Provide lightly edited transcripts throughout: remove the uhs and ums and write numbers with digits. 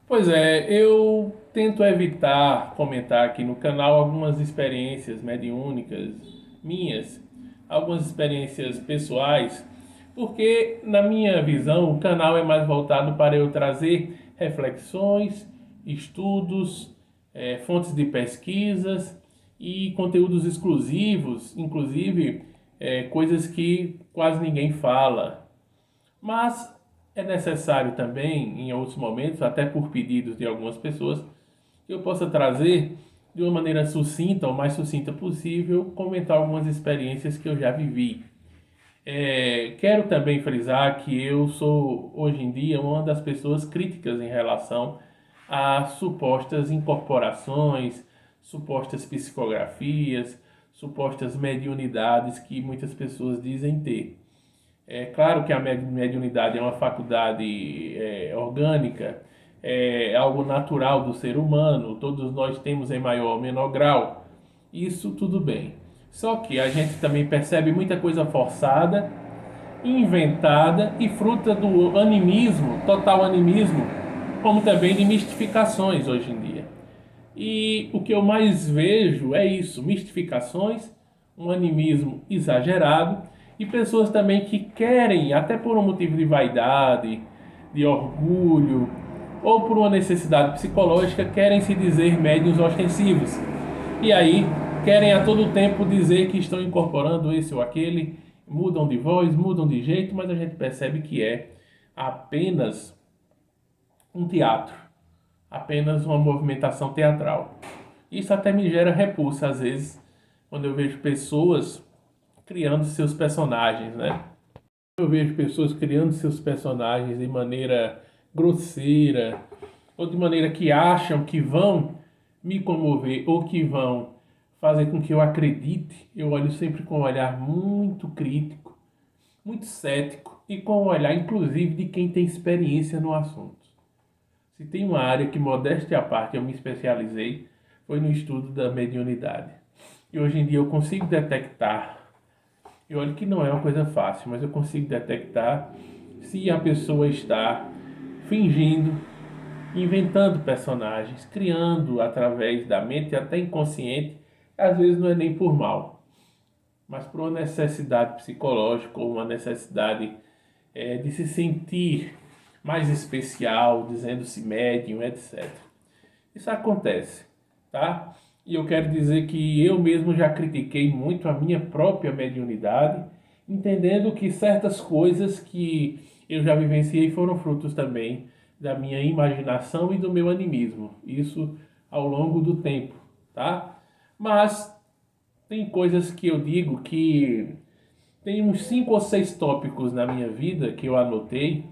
Pois é, eu tento evitar comentar aqui no canal algumas experiências mediúnicas minhas, algumas experiências pessoais, porque na minha visão o canal é mais voltado para eu trazer reflexões, estudos, fontes de pesquisas e conteúdos exclusivos, inclusive coisas que quase ninguém fala. Mas é necessário também, em outros momentos, até por pedidos de algumas pessoas, que eu possa trazer de uma maneira sucinta, ou mais sucinta possível, comentar algumas experiências que eu já vivi. Quero também frisar que eu sou, hoje em dia, uma das pessoas críticas em relação a supostas incorporações, supostas psicografias, supostas mediunidades que muitas pessoas dizem ter. É claro que a mediunidade é uma faculdade orgânica, é algo natural do ser humano, todos nós temos em maior ou menor grau, isso tudo bem. Só que a gente também percebe muita coisa forçada, inventada e fruta do animismo, total animismo, como também de mistificações hoje em dia. E o que eu mais vejo é isso: mistificações, um animismo exagerado e pessoas também que querem, até por um motivo de vaidade, de orgulho ou por uma necessidade psicológica, querem se dizer médiuns ostensivos. E aí querem a todo tempo dizer que estão incorporando esse ou aquele, mudam de voz, mudam de jeito, mas a gente percebe que é apenas um teatro, apenas uma movimentação teatral. Isso até me gera repulsa às vezes, quando eu vejo pessoas criando seus personagens, né? Eu vejo pessoas criando seus personagens de maneira grosseira, ou de maneira que acham que vão me comover ou que vão fazer com que eu acredite. Eu olho sempre com um olhar muito crítico, muito cético e com um olhar, inclusive, de quem tem experiência no assunto. Se tem uma área que, modéstia à parte, eu me especializei, foi no estudo da mediunidade. E hoje em dia eu consigo detectar, e olha que não é uma coisa fácil, mas eu consigo detectar se a pessoa está fingindo, inventando personagens, criando através da mente até inconsciente, às vezes não é nem por mal, mas por uma necessidade psicológica ou uma necessidade de se sentir mais especial, dizendo-se médium, etc. Isso acontece, tá? E eu quero dizer que eu mesmo já critiquei muito a minha própria mediunidade, entendendo que certas coisas que eu já vivenciei foram frutos também da minha imaginação e do meu animismo. Isso ao longo do tempo, tá? Mas tem coisas que eu digo que tem uns 5 ou 6 tópicos na minha vida que eu anotei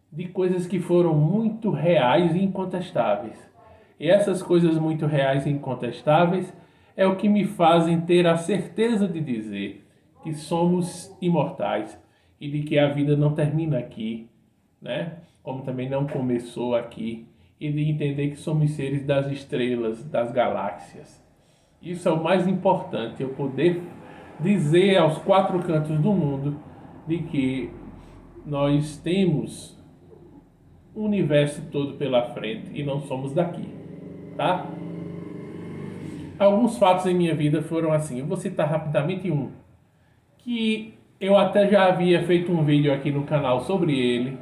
de coisas que foram muito reais e incontestáveis. E essas coisas muito reais e incontestáveis é o que me fazem ter a certeza de dizer que somos imortais e de que a vida não termina aqui, né? Como também não começou aqui, e de entender que somos seres das estrelas, das galáxias. Isso é o mais importante, eu poder dizer aos 4 cantos do mundo de que nós temos o universo todo pela frente e não somos daqui, tá? Alguns fatos em minha vida foram assim. Eu vou citar rapidamente um que eu até já havia feito um vídeo aqui no canal sobre ele,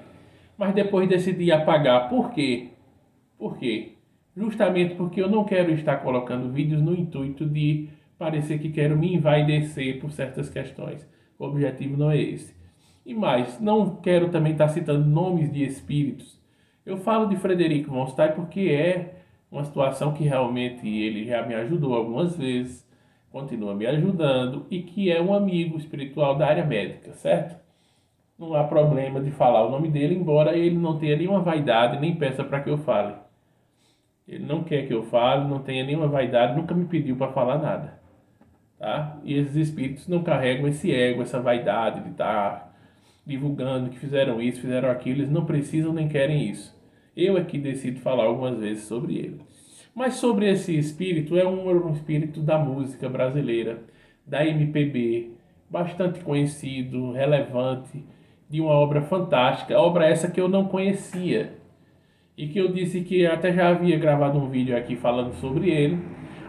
mas depois decidi apagar. Por quê? Por quê? Justamente porque eu não quero estar colocando vídeos no intuito de parecer que quero me envaidecer por certas questões. O objetivo não é esse. E mais, não quero também estar citando nomes de espíritos. Eu falo de Frederico von Stey porque é uma situação que realmente ele já me ajudou algumas vezes, continua me ajudando e que é um amigo espiritual da área médica, certo? Não há problema de falar o nome dele, embora ele não tenha nenhuma vaidade nem peça para que eu fale. Ele não quer que eu fale, não tenha nenhuma vaidade, nunca me pediu para falar nada, tá? E esses espíritos não carregam esse ego, essa vaidade de estar divulgando que fizeram isso, fizeram aquilo, eles não precisam nem querem isso. Eu é que decido falar algumas vezes sobre ele. Mas sobre esse espírito, é um espírito da música brasileira, da MPB, bastante conhecido, relevante, de uma obra fantástica, obra essa que eu não conhecia. e que eu disse que até já havia gravado um vídeo aqui falando sobre ele.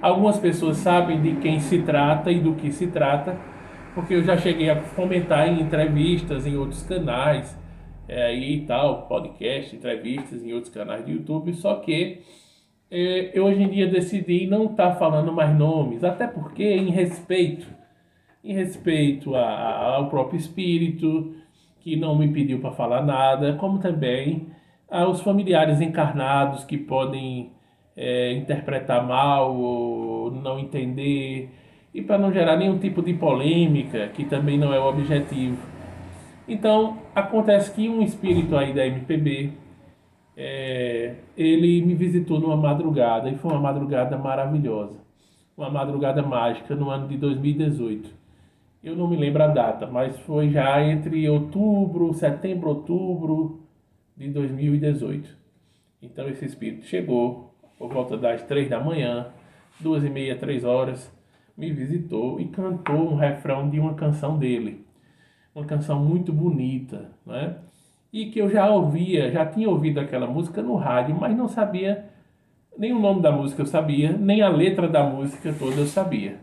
Algumas pessoas sabem de quem se trata e do que se trata, porque eu já cheguei a comentar em entrevistas em outros canais, e tal, podcast, entrevistas em outros canais do YouTube, só que eu hoje em dia decidi não estar falando mais nomes, até porque em respeito ao próprio espírito, que não me pediu para falar nada, como também aos familiares encarnados que podem interpretar mal ou não entender, e para não gerar nenhum tipo de polêmica, que também não é o objetivo. Então, acontece que um espírito aí da MPB, ele me visitou numa madrugada, e foi uma madrugada maravilhosa, uma madrugada mágica no ano de 2018. Eu não me lembro a data, mas foi já entre setembro, outubro de 2018. Então esse espírito chegou por volta das 3 da manhã, 2h30, 3 horas, me visitou e cantou um refrão de uma canção dele. Uma canção muito bonita, né? E que eu já tinha ouvido aquela música no rádio, mas não sabia nem o nome da música eu sabia, nem a letra da música toda eu sabia.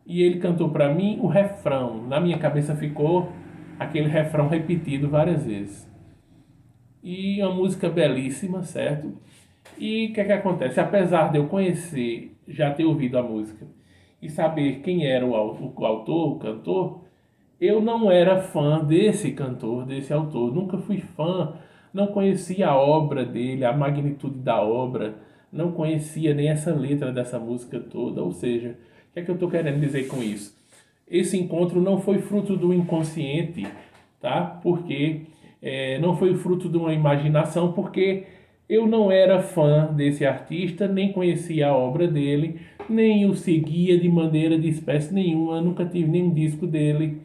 E ele cantou para mim o refrão. Na minha cabeça ficou aquele refrão repetido várias vezes. E uma música belíssima, certo? E o que é que acontece? Apesar de eu conhecer, já ter ouvido a música e saber quem era o autor, o cantor, eu não era fã desse cantor, desse autor. Nunca fui fã, não conhecia a obra dele, a magnitude da obra, não conhecia nem essa letra dessa música toda. Ou seja, o que é que eu estou querendo dizer com isso? Esse encontro não foi fruto do inconsciente, tá? Porque não foi fruto de uma imaginação, porque eu não era fã desse artista, nem conhecia a obra dele, nem o seguia de maneira de espécie nenhuma, nunca tive nenhum disco dele.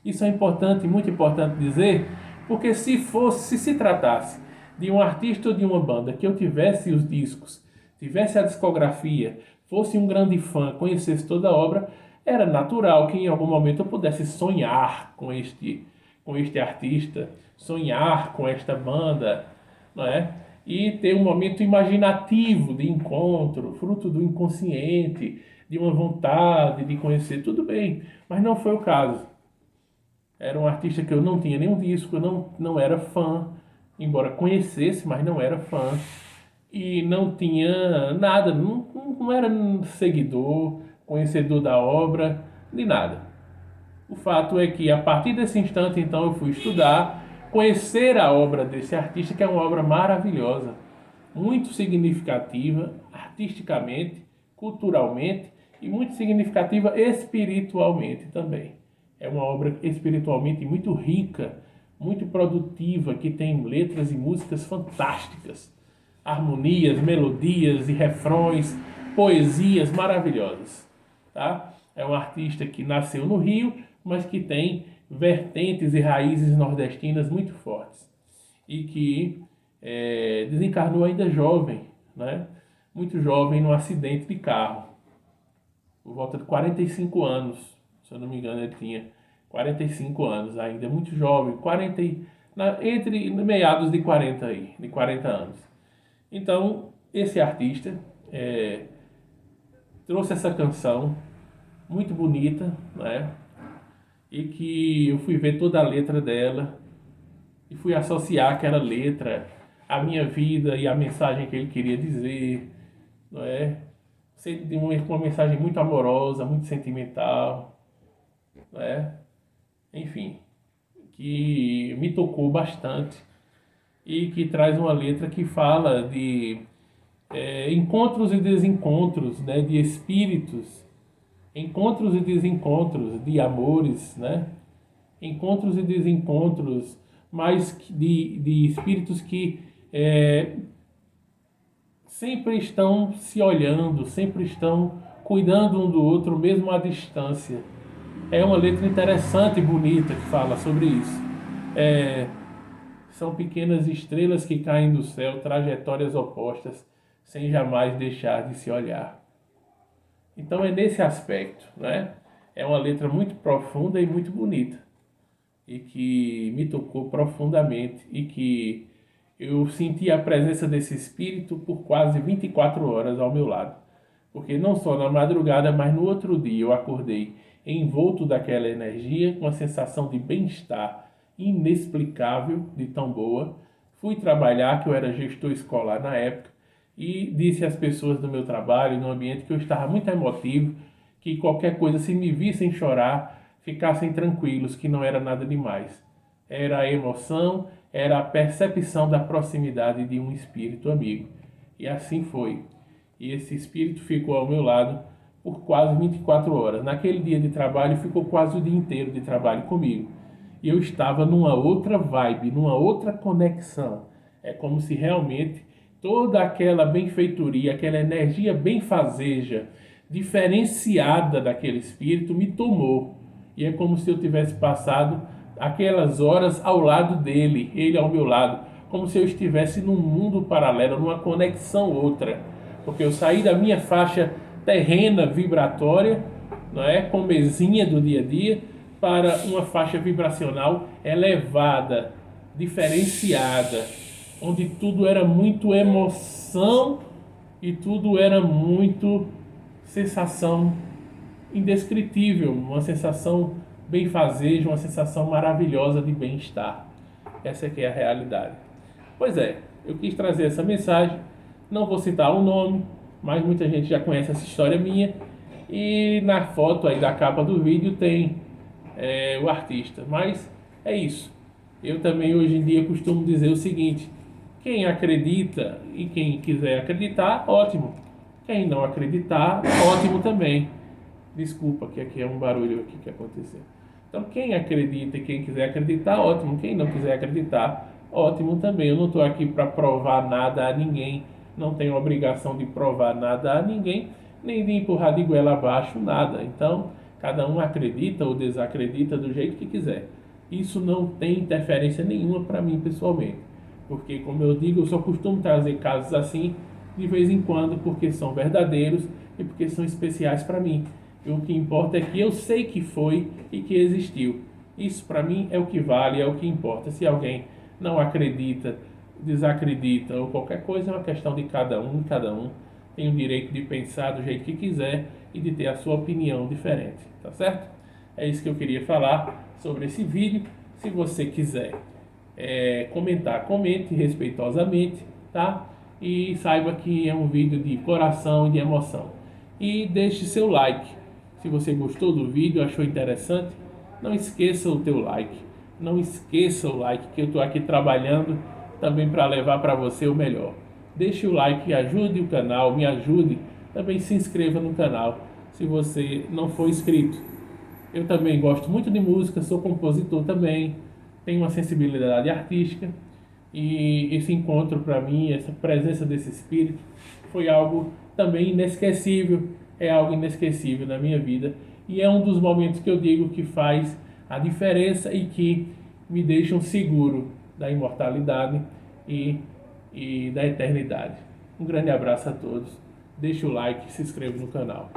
Isso é importante, muito importante dizer, porque se tratasse de um artista ou de uma banda que eu tivesse os discos, tivesse a discografia, fosse um grande fã, conhecesse toda a obra, era natural que em algum momento eu pudesse sonhar com este artista, sonhar com esta banda, não é? E ter um momento imaginativo de encontro, fruto do inconsciente, de uma vontade de conhecer, tudo bem, mas não foi o caso. Era um artista que eu não tinha nenhum disco, eu não era fã, embora conhecesse, mas não era fã. E não tinha nada, não era seguidor, conhecedor da obra, de nada. O fato é que a partir desse instante, então, eu fui estudar, conhecer a obra desse artista, que é uma obra maravilhosa, muito significativa artisticamente, culturalmente e muito significativa espiritualmente também. É uma obra espiritualmente muito rica, muito produtiva, que tem letras e músicas fantásticas, harmonias, melodias e refrões, poesias maravilhosas, tá? É um artista que nasceu no Rio, mas que tem vertentes e raízes nordestinas muito fortes e que desencarnou ainda jovem, né? Muito jovem, num acidente de carro, por volta de 45 anos, se eu não me engano ele tinha 45 anos ainda, muito jovem, entre meados de 40 aí, de 40 anos. Então, esse artista trouxe essa canção muito bonita, né? E que eu fui ver toda a letra dela e fui associar aquela letra à minha vida e à mensagem que ele queria dizer, não é? Uma mensagem muito amorosa, muito sentimental, não é? Enfim, que me tocou bastante e que traz uma letra que fala de encontros e desencontros, né, de espíritos, encontros e desencontros de amores, né, encontros e desencontros, mas de espíritos que sempre estão se olhando, sempre estão cuidando um do outro, mesmo à distância. É uma letra interessante e bonita que fala sobre isso. São pequenas estrelas que caem do céu, trajetórias opostas, sem jamais deixar de se olhar. Então é nesse aspecto, né? É uma letra muito profunda e muito bonita, e que me tocou profundamente, e que Eu senti a presença desse espírito por quase 24 horas ao meu lado. Porque não só na madrugada, mas no outro dia eu acordei envolto daquela energia, com a sensação de bem-estar inexplicável, de tão boa. Fui trabalhar, que eu era gestor escolar na época, e disse às pessoas do meu trabalho, no ambiente, que eu estava muito emotivo, que qualquer coisa, se me vissem chorar, ficassem tranquilos, que não era nada demais. Era a emoção, era a percepção da proximidade de um espírito amigo. E assim foi. E esse espírito ficou ao meu lado por quase 24 horas. Naquele dia de trabalho, ficou quase o dia inteiro de trabalho comigo. E eu estava numa outra vibe, numa outra conexão. É como se realmente toda aquela benfeitoria, aquela energia benfazeja, diferenciada daquele espírito, me tomou. E é como se eu tivesse passado aquelas horas ao lado dele, ele ao meu lado, como se eu estivesse num mundo paralelo, numa conexão outra. Porque eu saí da minha faixa terrena vibratória, não é, comezinha do dia a dia, para uma faixa vibracional elevada, diferenciada, onde tudo era muito emoção e tudo era muito sensação indescritível, uma sensação benfazeja, uma sensação maravilhosa de bem-estar. Essa é que é a realidade. Pois é, eu quis trazer essa mensagem, não vou citar o nome, mas muita gente já conhece essa história minha, e na foto aí da capa do vídeo tem o artista, mas é isso. Eu também hoje em dia costumo dizer o seguinte: quem acredita e quem quiser acreditar, ótimo. Quem não acreditar, ótimo também. Desculpa, que aqui é um barulho aqui que aconteceu. Então, quem acredita e quem quiser acreditar, ótimo. Quem não quiser acreditar, ótimo também. Eu não estou aqui para provar nada a ninguém. Não tenho obrigação de provar nada a ninguém, nem de empurrar de goela abaixo nada. Então, cada um acredita ou desacredita do jeito que quiser. Isso não tem interferência nenhuma para mim pessoalmente. Porque, como eu digo, eu só costumo trazer casos assim de vez em quando, porque são verdadeiros e porque são especiais para mim. E o que importa é que eu sei que foi e que existiu. Isso para mim é o que vale, é o que importa. Se alguém não acredita, desacredita ou qualquer coisa, é uma questão de cada um. Cada um tem o direito de pensar do jeito que quiser e de ter a sua opinião diferente, tá certo? É isso que eu queria falar sobre esse vídeo. Se você quiser comentar, comente respeitosamente, tá? E saiba que é um vídeo de coração e de emoção. E deixe seu like. Se você gostou do vídeo, achou interessante, não esqueça o teu like. Não esqueça o like, que eu estou aqui trabalhando também para levar para você o melhor. Deixe o like, ajude o canal, me ajude. Também se inscreva no canal, se você não for inscrito. Eu também gosto muito de música, sou compositor também, tenho uma sensibilidade artística. E esse encontro para mim, essa presença desse espírito, foi algo também inesquecível. É algo inesquecível na minha vida. E é um dos momentos que eu digo que faz a diferença e que me deixam seguro da imortalidade e da eternidade. Um grande abraço a todos. Deixe o like e se inscreva no canal.